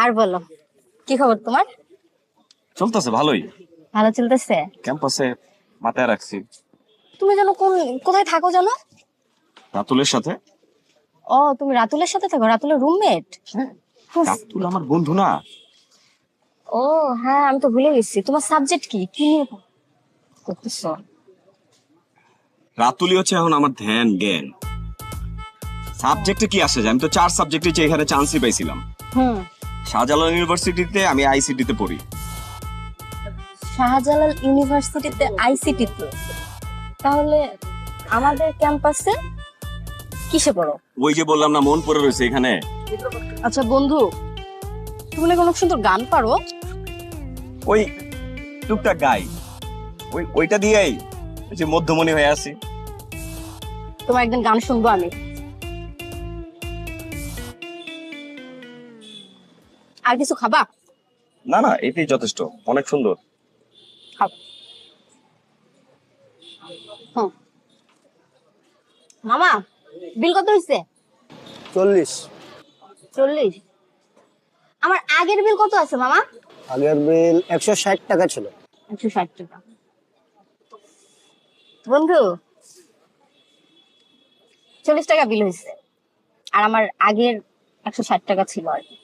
আর বলো, কি খবর তোমার? চলতেছে ভালোই। ভালো চলতেছে? ক্যাম্পাসে মাথায় রাখছি তুমি জানো কোথায় থাকো জানো? রাতুলের সাথে। ও, তুমি রাতুলের সাথে থাকো? রাতুলের রুমমেট? রাতুল আমার বন্ধু না। ও হ্যাঁ, আমি তো ভুলে গেছি। তোমার সাবজেক্ট কি কি নিয়ে করতেছো? রাতুলই হচ্ছে এখন আমার ধ্যান জ্ঞান। সাবজেক্টে কি আসে যায়, আমি তো 4 সাবজেক্টে এখানে চান্সই পাইছিলাম। হুম। শাহজালাল ইউনিভার্সিটিতে, আমি আইসিটিতে পড়ি। শাহজালাল ইউনিভার্সিটিতে আইসিটিতে? তাহলে আমাদের ক্যাম্পাসে কিসে পড়ো? ওই যে বললাম না, মন পড়ে রয়েছে এখানে। আচ্ছা বন্ধু, তুমি নাকি অনেক সুন্দর গান পারো। ওই টুকটাক গাই, ওইটা দিয়েই ওই যে মধ্যমণি হয়ে আছি। তোমার একদিন গান শুনবো আমি। আর কিছু খাবা? না না, এটাই যথেষ্ট, অনেক সুন্দর। খাও। হুম। মামা, বিল কত হয়েছে? 40। 40? আমার আগের বিল কত আছে মামা? আগের বিল 160 টাকা ছিল। 160 টাকা। বন্ধু, 40 টাকা বিল হয়েছে। আর আমার আগের 160 টাকা ছিল আর কি।